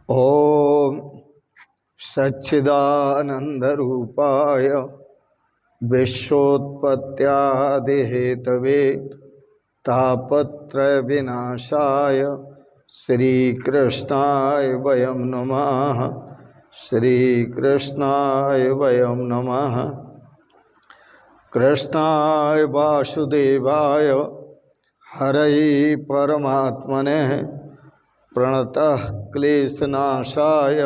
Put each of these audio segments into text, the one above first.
ओम सच्चिदानंदरूपाय विश्वोत्पत्त्यादिहेतवे तापत्रय विनाशाय श्रीकृष्णाय वयं नमः। श्रीकृष्णाय वयं नमः। कृष्णाय वासुदेवाय हरये परमात्मने प्रणतः क्लेशनाशाय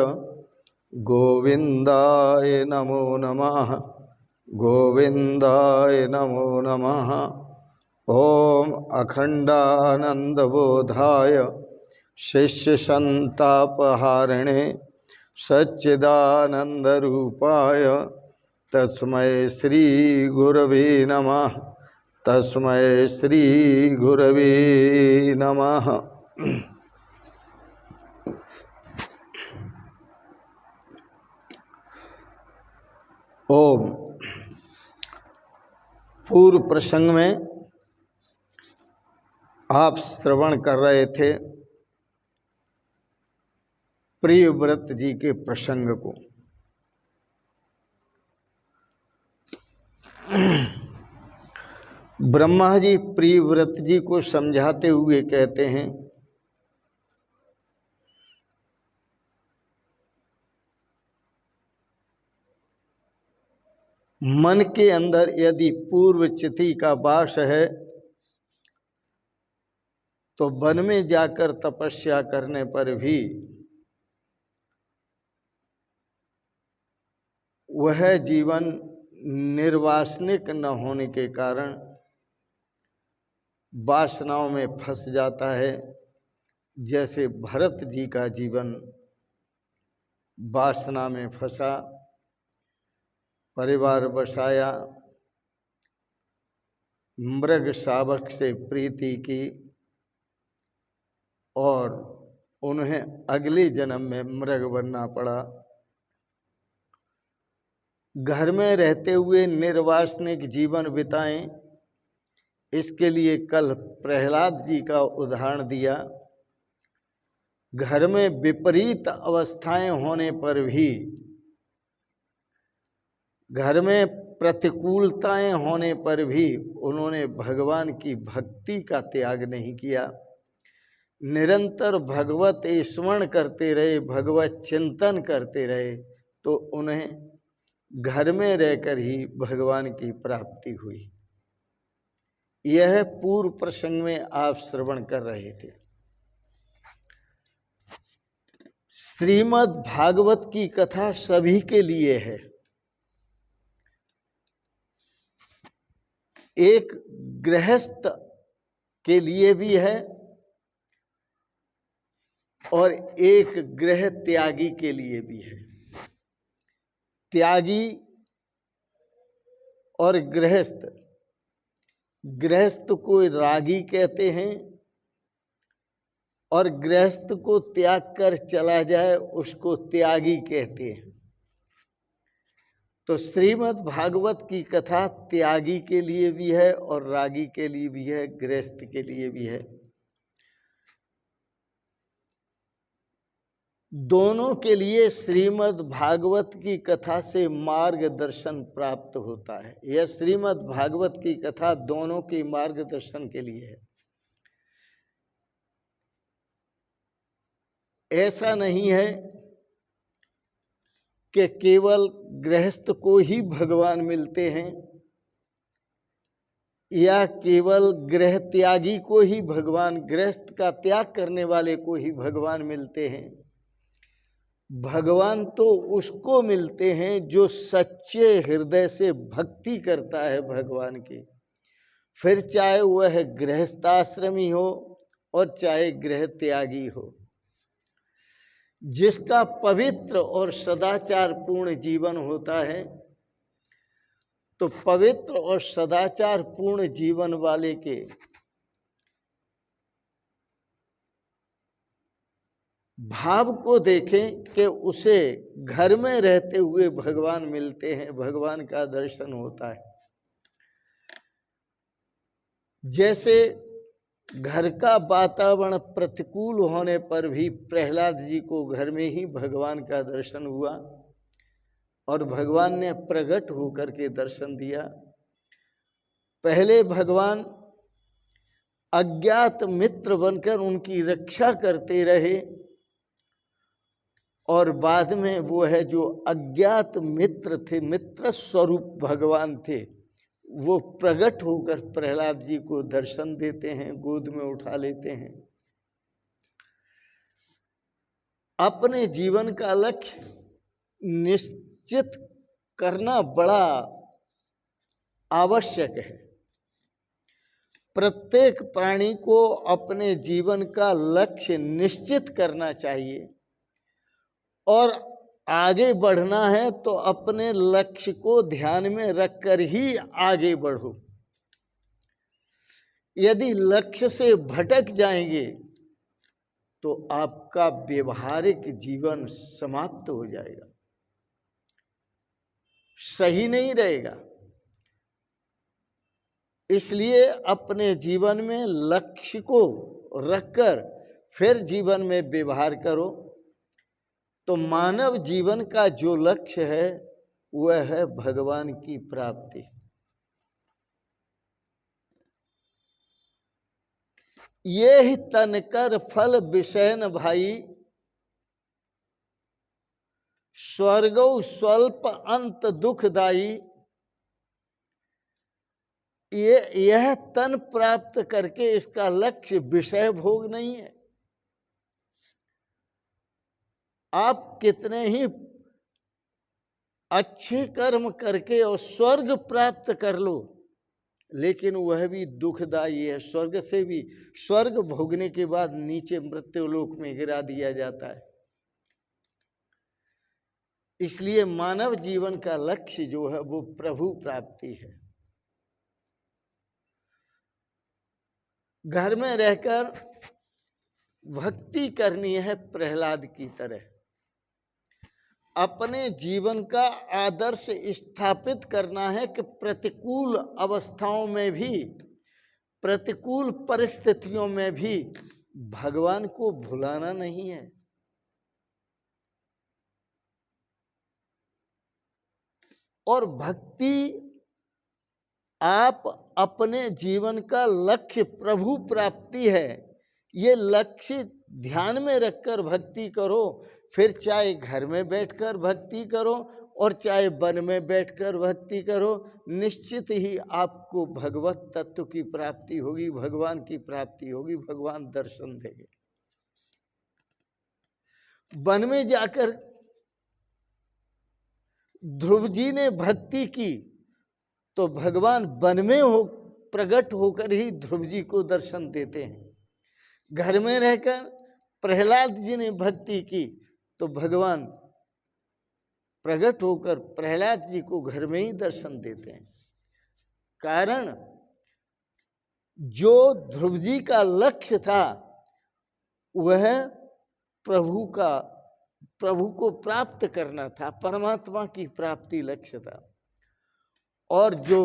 गोविंदाय नमो नमः। गोविंदाय नमो नमः। ओम अखंडानंदबोधाय शिष्यसंतापहारिणे सच्चिदानंदरूपाय तस्मै श्री गुरवे नमः। तस्मै श्री गुरवे नमः। ओम पूर्व प्रसंग में आप श्रवण कर रहे थे प्रियव्रत जी के प्रसंग को। ब्रह्मा जी प्रियव्रत जी को समझाते हुए कहते हैं, मन के अंदर यदि पूर्व चिति का वास है तो वन में जाकर तपस्या करने पर भी वह जीवन निर्वासनिक न होने के कारण वासनाओं में फंस जाता है। जैसे भरत जी का जीवन वासना में फंसा, परिवार बसाया, मृग शावक से प्रीति की और उन्हें अगले जन्म में मृग बनना पड़ा। घर में रहते हुए निर्वासनिक जीवन बिताएं, इसके लिए कल प्रहलाद जी का उदाहरण दिया। घर में विपरीत अवस्थाएं होने पर भी, घर में प्रतिकूलताएं होने पर भी उन्होंने भगवान की भक्ति का त्याग नहीं किया। निरंतर भगवत स्मरण करते रहे, भगवत चिंतन करते रहे, तो उन्हें घर में रहकर ही भगवान की प्राप्ति हुई। यह पूर्व प्रसंग में आप श्रवण कर रहे थे। श्रीमद् भागवत की कथा सभी के लिए है। एक गृहस्थ के लिए भी है और एक गृह त्यागी के लिए भी है। त्यागी और गृहस्थ, गृहस्थ को रागी कहते हैं और गृहस्थ को त्याग कर चला जाए उसको त्यागी कहते हैं। तो श्रीमद् भागवत की कथा त्यागी के लिए भी है और रागी के लिए भी है, गृहस्थ के लिए भी है। दोनों के लिए श्रीमद् भागवत की कथा से मार्गदर्शन प्राप्त होता है। यह श्रीमद् भागवत की कथा दोनों के मार्गदर्शन के लिए है। ऐसा नहीं है कि केवल गृहस्थ को ही भगवान मिलते हैं या केवल गृह त्यागी को ही भगवान, गृहस्थ का त्याग करने वाले को ही भगवान मिलते हैं। भगवान तो उसको मिलते हैं जो सच्चे हृदय से भक्ति करता है भगवान की। फिर चाहे वह गृहस्थाश्रमी हो और चाहे गृह त्यागी हो, जिसका पवित्र और सदाचार पूर्ण जीवन होता है, तो पवित्र और सदाचार पूर्ण जीवन वाले के भाव को देखें कि उसे घर में रहते हुए भगवान मिलते हैं, भगवान का दर्शन होता है। जैसे घर का वातावरण प्रतिकूल होने पर भी प्रहलाद जी को घर में ही भगवान का दर्शन हुआ और भगवान ने प्रकट होकर के दर्शन दिया। पहले भगवान अज्ञात मित्र बनकर उनकी रक्षा करते रहे और बाद में वो है जो अज्ञात मित्र थे, मित्र स्वरूप भगवान थे, वो प्रकट होकर प्रहलाद जी को दर्शन देते हैं, गोद में उठा लेते हैं। अपने जीवन का लक्ष्य निश्चित करना बड़ा आवश्यक है। प्रत्येक प्राणी को अपने जीवन का लक्ष्य निश्चित करना चाहिए और आगे बढ़ना है तो अपने लक्ष्य को ध्यान में रखकर ही आगे बढ़ो। यदि लक्ष्य से भटक जाएंगे तो आपका व्यवहारिक जीवन समाप्त हो जाएगा, सही नहीं रहेगा। इसलिए अपने जीवन में लक्ष्य को रखकर फिर जीवन में व्यवहार करो। तो मानव जीवन का जो लक्ष्य है वह है भगवान की प्राप्ति। ये ही तन कर फल विषय न भाई, स्वर्गो स्वल्प अंत दुखदाई। यह तन प्राप्त करके इसका लक्ष्य विषय भोग नहीं है। आप कितने ही अच्छे कर्म करके और स्वर्ग प्राप्त कर लो, लेकिन वह भी दुखदायी है। स्वर्ग से भी, स्वर्ग भोगने के बाद नीचे मृत्युलोक में गिरा दिया जाता है। इसलिए मानव जीवन का लक्ष्य जो है वो प्रभु प्राप्ति है। घर में रहकर भक्ति करनी है प्रहलाद की तरह। अपने जीवन का आदर्श स्थापित करना है कि प्रतिकूल अवस्थाओं में भी, प्रतिकूल परिस्थितियों में भी भगवान को भुलाना नहीं है। और भक्ति आप अपने जीवन का लक्ष्य प्रभु प्राप्ति है, ये लक्ष्य ध्यान में रखकर भक्ति करो। फिर चाहे घर में बैठकर भक्ति करो और चाहे वन में बैठकर भक्ति करो, निश्चित ही आपको भगवत तत्व की प्राप्ति होगी, भगवान की प्राप्ति होगी, भगवान दर्शन देंगे। वन में जाकर ध्रुव जी ने भक्ति की तो भगवान वन में हो प्रकट होकर ही ध्रुव जी को दर्शन देते हैं। घर में रहकर प्रहलाद जी ने भक्ति की तो भगवान प्रकट होकर प्रहलाद जी को घर में ही दर्शन देते हैं। कारण जो ध्रुव जी का लक्ष्य था वह प्रभु को प्राप्त करना था, परमात्मा की प्राप्ति लक्ष्य था। और जो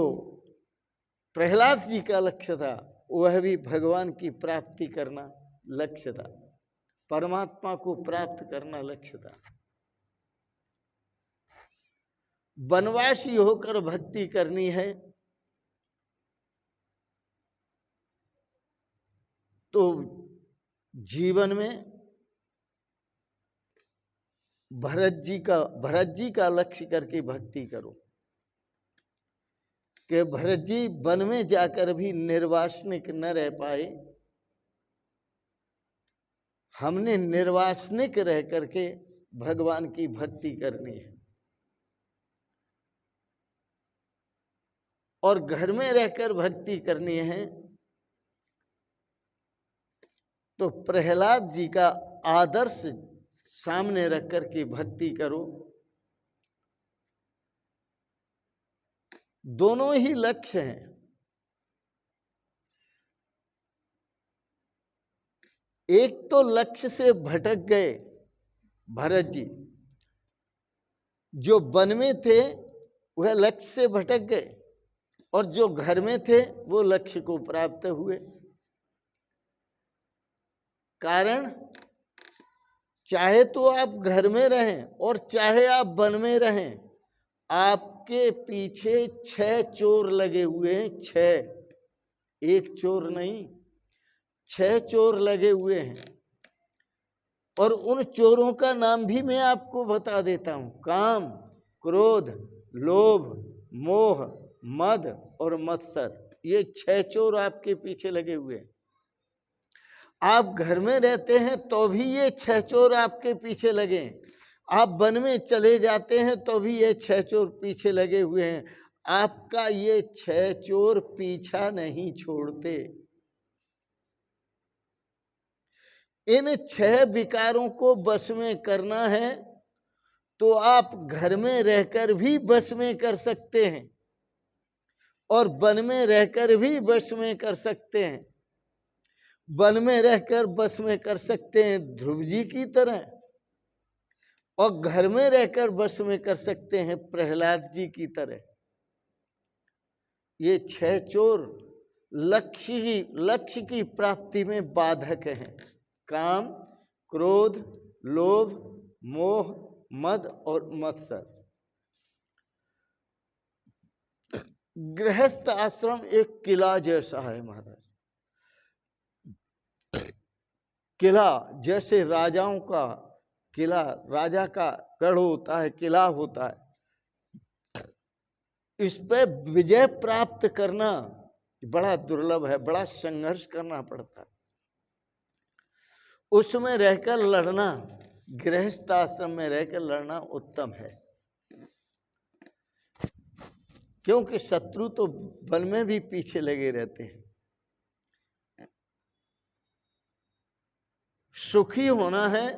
प्रहलाद जी का लक्ष्य था वह भी भगवान की प्राप्ति करना लक्ष्य था, परमात्मा को प्राप्त करना लक्ष्य था। वनवासी होकर भक्ति करनी है तो जीवन में भरत जी का लक्ष्य करके भक्ति करो कि भरत जी वन में जाकर भी निर्वासनिक न रह पाए, हमने निर्वासनिक रह करके भगवान की भक्ति करनी है। और घर में रहकर भक्ति करनी है तो प्रहलाद जी का आदर्श सामने रख करके भक्ति करो। दोनों ही लक्ष्य हैं। एक तो लक्ष्य से भटक गए भरत जी, जो वन में थे वह लक्ष्य से भटक गए और जो घर में थे वो लक्ष्य को प्राप्त हुए। कारण चाहे तो आप घर में रहें और चाहे आप वन में रहें, आपके पीछे 6 चोर लगे हुए हैं। 6, एक चोर नहीं, 6 चोर लगे हुए हैं। और उन चोरों का नाम भी मैं आपको बता देता हूं। काम, क्रोध, लोभ, मोह, मद और मत्सर, ये 6 चोर आपके पीछे लगे हुए हैं। आप घर में रहते हैं तो भी ये 6 चोर आपके पीछे लगे हैं। आप वन में चले जाते हैं तो भी ये 6 चोर पीछे लगे हुए हैं। आपका ये 6 चोर पीछा नहीं छोड़ते। इन 6 विकारों को वश में करना है तो आप घर में रहकर भी वश में कर सकते हैं और वन में रहकर भी वश में कर सकते हैं। वन में रहकर वश में कर सकते हैं ध्रुव जी की तरह, और घर में रहकर वश में कर सकते हैं प्रहलाद जी की तरह। ये 6 चोर लक्ष्य की प्राप्ति में बाधक हैं। काम, क्रोध, लोभ, मोह, मद और मत्सर। गृहस्थ आश्रम एक किला जैसा है महाराज। किला जैसे राजाओं का किला, राजा का गढ़ होता है, किला होता है, इस पे विजय प्राप्त करना बड़ा दुर्लभ है, बड़ा संघर्ष करना पड़ता है। उसमें रहकर लड़ना, गृहस्थ आश्रम में रहकर लड़ना उत्तम है, क्योंकि शत्रु तो वन में भी पीछे लगे रहते हैं। सुखी होना है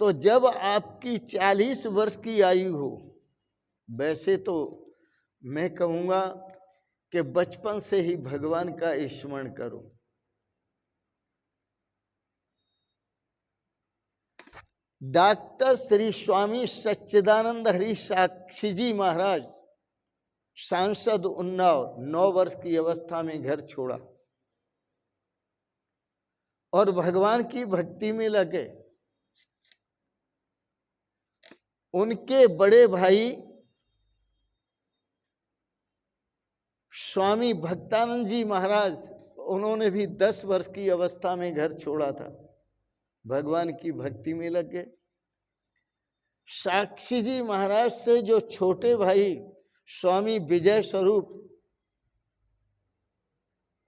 तो जब आपकी 40 वर्ष की आयु हो, वैसे तो मैं कहूँगा कि बचपन से ही भगवान का स्मरण करो। डॉक्टर श्री स्वामी सच्चिदानंद हरि साक्षी जी महाराज सांसद उन्नाव 9 वर्ष की अवस्था में घर छोड़ा और भगवान की भक्ति में लगे। उनके बड़े भाई स्वामी भक्तानंद जी महाराज, उन्होंने भी 10 वर्ष की अवस्था में घर छोड़ा था, भगवान की भक्ति में लग गए। साक्षी जी महाराज से जो छोटे भाई स्वामी विजय स्वरूप,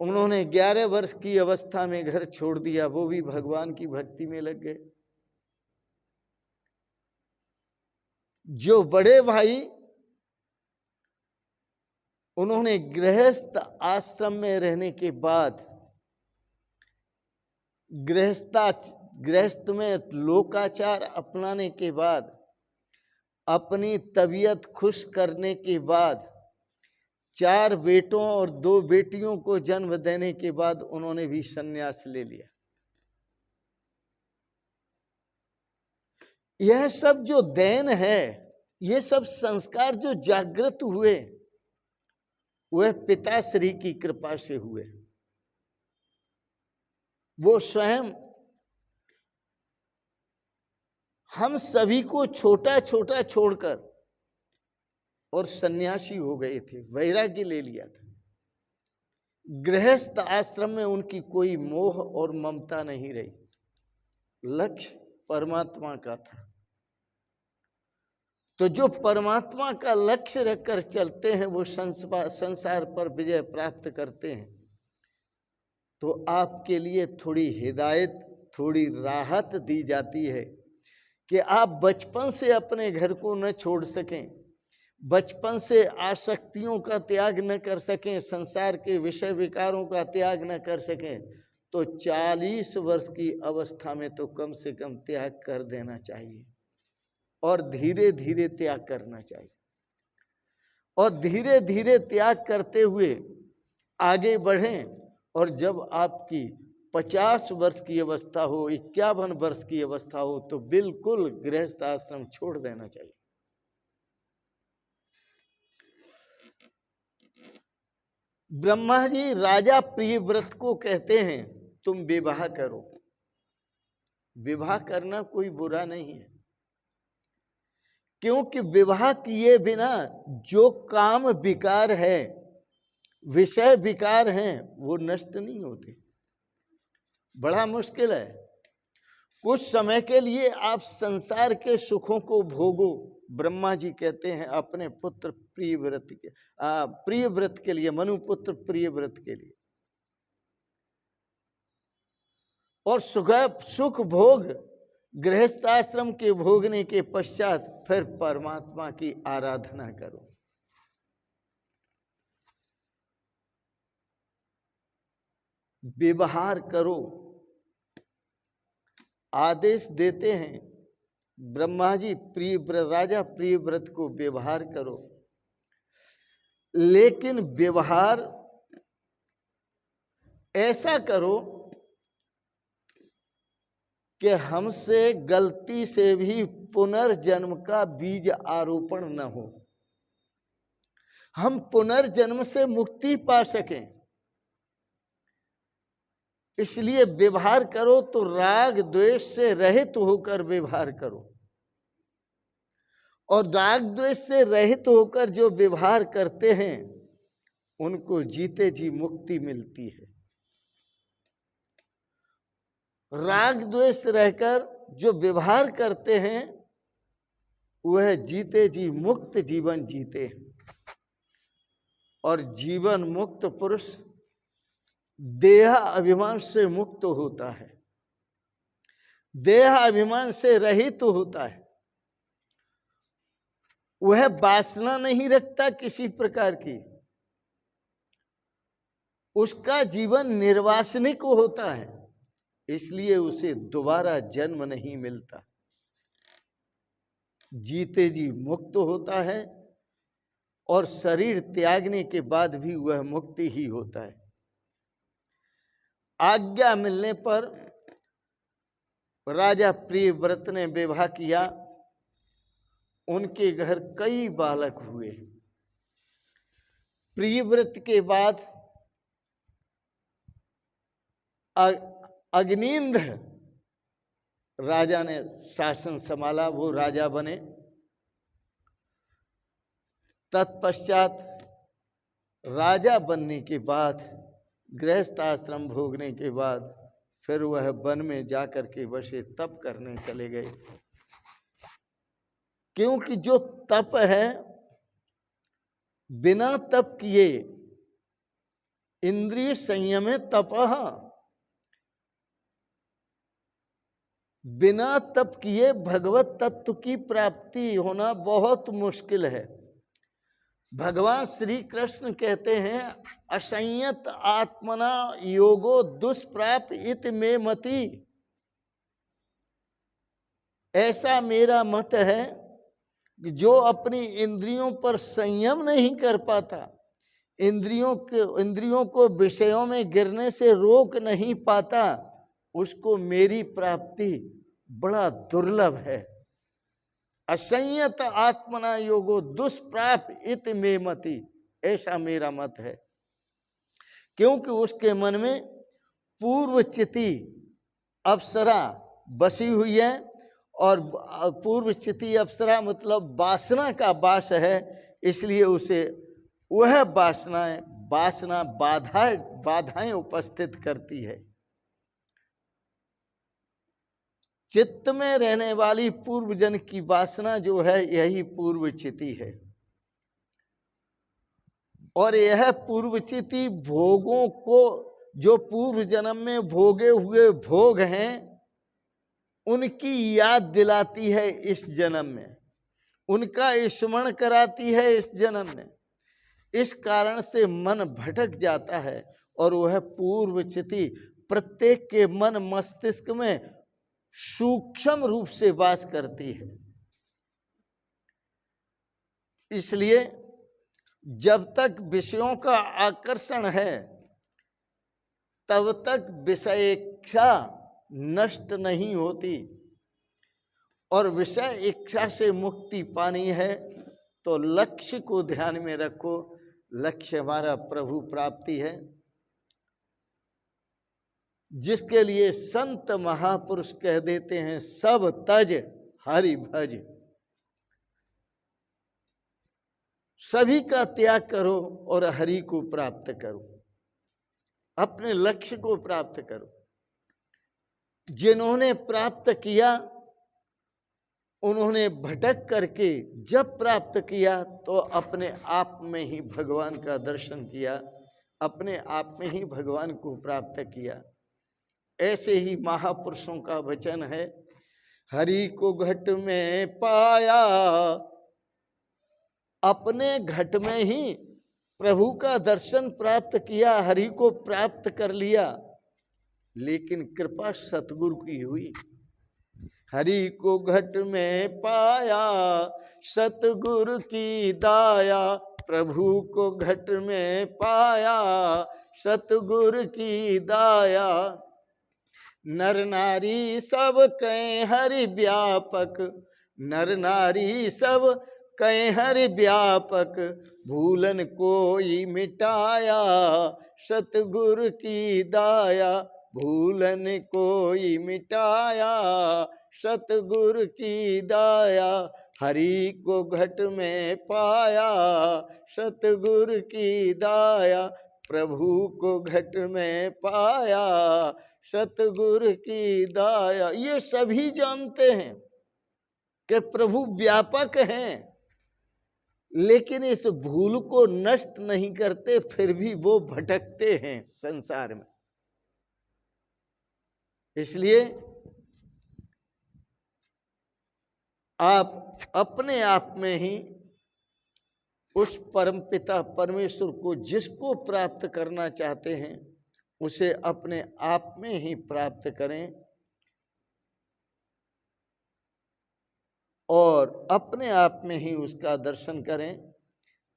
उन्होंने 11 वर्ष की अवस्था में घर छोड़ दिया, वो भी भगवान की भक्ति में लग गए। जो बड़े भाई, उन्होंने गृहस्थ आश्रम में रहने के बाद, गृहस्थ में लोकाचार अपनाने के बाद, अपनी तबीयत खुश करने के बाद, 4 बेटों और 2 बेटियों को जन्म देने के बाद उन्होंने भी संन्यास ले लिया। यह सब जो देन है, ये सब संस्कार जो जागृत हुए, वह पिताश्री की कृपा से हुए। वो स्वयं हम सभी को छोटा छोटा छोड़कर और सन्यासी हो गए थे, वैराग्य ले लिया था। गृहस्थ आश्रम में उनकी कोई मोह और ममता नहीं रही, लक्ष्य परमात्मा का था। तो जो परमात्मा का लक्ष्य रखकर चलते हैं वो संसार पर विजय प्राप्त करते हैं। तो आपके लिए थोड़ी हिदायत, थोड़ी राहत दी जाती है कि आप बचपन से अपने घर को न छोड़ सकें, बचपन से आसक्तियों का त्याग न कर सकें, संसार के विषय विकारों का त्याग न कर सकें, तो 40 वर्ष की अवस्था में तो कम से कम त्याग कर देना चाहिए और धीरे धीरे त्याग करना चाहिए। और धीरे धीरे त्याग करते हुए आगे बढ़ें, और जब आपकी 50 वर्ष की अवस्था हो, 51 वर्ष की अवस्था हो, तो बिल्कुल गृहस्थ आश्रम छोड़ देना चाहिए। ब्रह्मा जी राजा प्रियव्रत को कहते हैं तुम विवाह करो। विवाह करना कोई बुरा नहीं है, क्योंकि विवाह किए बिना जो काम विकार है, विषय विकार हैं, वो नष्ट नहीं होते। बड़ा मुश्किल है। कुछ समय के लिए आप संसार के सुखों को भोगो। ब्रह्मा जी कहते हैं अपने पुत्र प्रियव्रत के प्रियव्रत के लिए, मनुपुत्र प्रियव्रत के लिए, और सुख भोग गृहस्थाश्रम के भोगने के पश्चात फिर परमात्मा की आराधना करो। व्यवहार करो। आदेश देते हैं ब्रह्मा जी राजा प्रियव्रत को, व्यवहार करो। लेकिन व्यवहार ऐसा करो कि हमसे गलती से भी पुनर्जन्म का बीज आरोपण न हो, हम पुनर्जन्म से मुक्ति पा सकें। इसलिए व्यवहार करो तो राग द्वेष से रहित होकर व्यवहार करो, और राग द्वेष से रहित होकर जो व्यवहार करते हैं उनको जीते जी मुक्ति मिलती है। राग द्वेष रहकर जो व्यवहार करते हैं वह जीते जी मुक्त जीवन जीते हैं, और जीवन मुक्त पुरुष देह अभिमान से मुक्त होता है, देह अभिमान से रहित होता है। वह वासना नहीं रखता किसी प्रकार की, उसका जीवन निर्वासनिक होता है, इसलिए उसे दोबारा जन्म नहीं मिलता, जीते जी मुक्त होता है, और शरीर त्यागने के बाद भी वह मुक्ति ही होता है। आज्ञा मिलने पर राजा प्रियव्रत ने विवाह किया। उनके घर कई बालक हुए। प्रियव्रत के बाद अग्निंद्र राजा ने शासन संभाला, वो राजा बने। तत्पश्चात राजा बनने के बाद, गृहस्थ आश्रम भोगने के बाद, फिर वह वन में जाकर के बसे तप करने चले गए। क्योंकि जो तप है, बिना तप किए इंद्रिय संयमे तपः, बिना तप किए भगवत तत्व की प्राप्ति होना बहुत मुश्किल है। भगवान श्री कृष्ण कहते हैं, असंयत आत्मना योगो दुष्प्राप इत मे मति। ऐसा मेरा मत है कि जो अपनी इंद्रियों पर संयम नहीं कर पाता, इंद्रियों को विषयों में गिरने से रोक नहीं पाता, उसको मेरी प्राप्ति बड़ा दुर्लभ है। असंयत आत्मना योगो दुष्प्राप इत मे मति, ऐसा मेरा मत है। क्योंकि उसके मन में पूर्वचिति अप्सरा बसी हुई है, और पूर्वचिति अप्सरा मतलब वासना का वास है, इसलिए उसे वह वासना बाधाएं उपस्थित करती है। चित्त में रहने वाली पूर्वजन्म की वासना जो है, यही पूर्वचिति है। और यह पूर्वचिति भोगों को, जो पूर्व जन्म में भोगे हुए भोग हैं, उनकी याद दिलाती है इस जन्म में, उनका स्मरण कराती है इस जन्म में। इस कारण से मन भटक जाता है, और वह पूर्वचिति प्रत्येक के मन मस्तिष्क में सूक्ष्म रूप से वास करती है। इसलिए जब तक विषयों का आकर्षण है, तब तक विषय इच्छा नष्ट नहीं होती, और विषय इच्छा से मुक्ति पानी है तो लक्ष्य को ध्यान में रखो। लक्ष्य हमारा प्रभु प्राप्ति है। जिसके लिए संत महापुरुष कह देते हैं सब तज हरि भज। सभी का त्याग करो और हरि को प्राप्त करो, अपने लक्ष्य को प्राप्त करो। जिन्होंने प्राप्त किया उन्होंने भटक करके जब प्राप्त किया तो अपने आप में ही भगवान का दर्शन किया, अपने आप में ही भगवान को प्राप्त किया। ऐसे ही महापुरुषों का वचन है, हरि को घट में पाया, अपने घट में ही प्रभु का दर्शन प्राप्त किया, हरि को प्राप्त कर लिया। लेकिन कृपा सतगुरु की हुई। हरि को घट में पाया, सतगुरु की दाया, प्रभु को घट में पाया, सतगुरु की दाया। नर नारी सब कहें हरि व्यापक, नर नारी सब कहें हरि व्यापक, भूलन कोई मिटाया, सतगुरु की दाया, भूलन कोई मिटाया, सतगुरु की दाया। हरि को घट में पाया, सतगुरु की दाया, प्रभु को घट में पाया, सतगुरु की दाया। ये सभी जानते हैं कि प्रभु व्यापक हैं, लेकिन इस भूल को नष्ट नहीं करते, फिर भी वो भटकते हैं संसार में। इसलिए आप अपने आप में ही उस परमपिता परमेश्वर को, जिसको प्राप्त करना चाहते हैं, उसे अपने आप में ही प्राप्त करें और अपने आप में ही उसका दर्शन करें,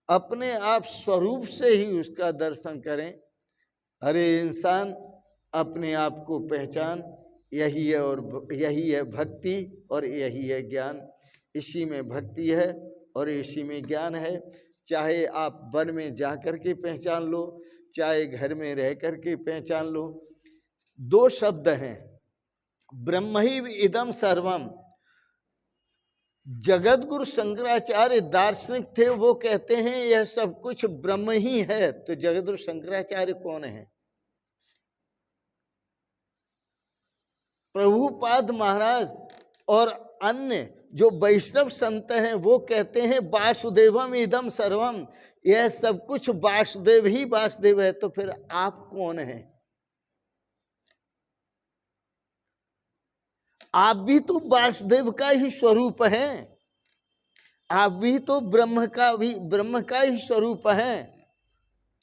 अपने आप स्वरूप से ही उसका दर्शन करें। अरे इंसान, अपने आप को पहचान, यही है और यही है भक्ति और यही है ज्ञान। इसी में भक्ति है और इसी में ज्ञान है। चाहे आप वन में जा कर के पहचान लो, चाहे घर में रह कर के पहचान लो। दो शब्द हैं, ब्रह्म ही इदम सर्वम। जगत गुरु शंकराचार्य दार्शनिक थे, वो कहते हैं यह सब कुछ ब्रह्म ही है। तो जगत गुरु शंकराचार्य कौन है? प्रभुपाद महाराज और अन्य जो वैष्णव संत हैं वो कहते हैं वासुदेवम इदम सर्वम, यह सब कुछ वासुदेव ही वासुदेव है। तो फिर आप कौन हैं? आप भी तो वासुदेव का ही स्वरूप हैं, आप भी तो ब्रह्म का ही स्वरूप है।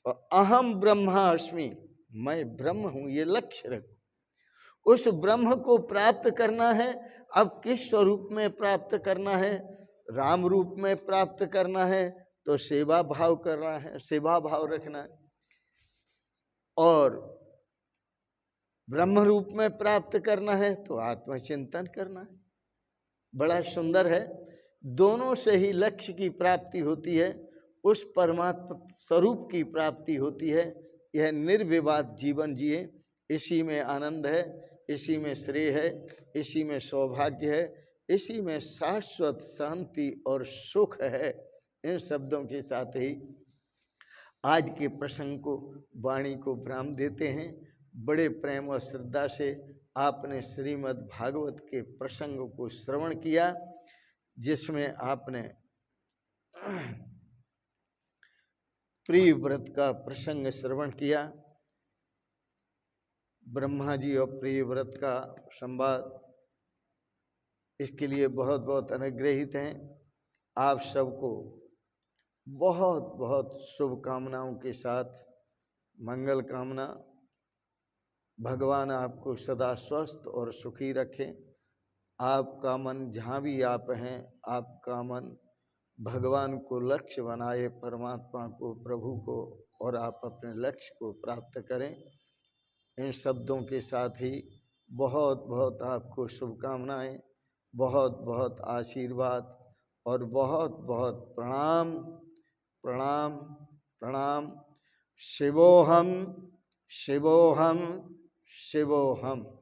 और अहम ब्रह्मास्मि, मैं ब्रह्म हूं, ये लक्ष्य रखो। उस ब्रह्म को प्राप्त करना है। अब किस स्वरूप में प्राप्त करना है? राम रूप में प्राप्त करना है तो सेवा भाव करना है, सेवा भाव रखना है। और ब्रह्म रूप में प्राप्त करना है तो आत्मचिंतन करना है। बड़ा सुंदर है, दोनों से ही लक्ष्य की प्राप्ति होती है, उस परमात्मा स्वरूप की प्राप्ति होती है। यह निर्विवाद जीवन जिए, इसी में आनंद है, इसी में श्रेय है, इसी में सौभाग्य है, इसी में शाश्वत शांति और सुख है। इन शब्दों के साथ ही आज के प्रसंग को, वाणी को विराम देते हैं। बड़े प्रेम और श्रद्धा से आपने श्रीमद् भागवत के प्रसंग को श्रवण किया, जिसमें आपने प्रिय व्रत का प्रसंग श्रवण किया। ब्रह्मा जी और प्रिय व्रत का संवाद, इसके लिए बहुत बहुत अनुग्रहित हैं। आप सबको बहुत बहुत शुभकामनाओं के साथ मंगल कामना। भगवान आपको सदा स्वस्थ और सुखी रखें। आपका मन जहाँ भी आप हैं, आपका मन भगवान को लक्ष्य बनाए, परमात्मा को, प्रभु को, और आप अपने लक्ष्य को प्राप्त करें। इन शब्दों के साथ ही बहुत बहुत आपको शुभकामनाएं, बहुत बहुत आशीर्वाद और बहुत बहुत प्रणाम प्रणाम प्रणाम। शिवोहम शिवोहम शिवोहम।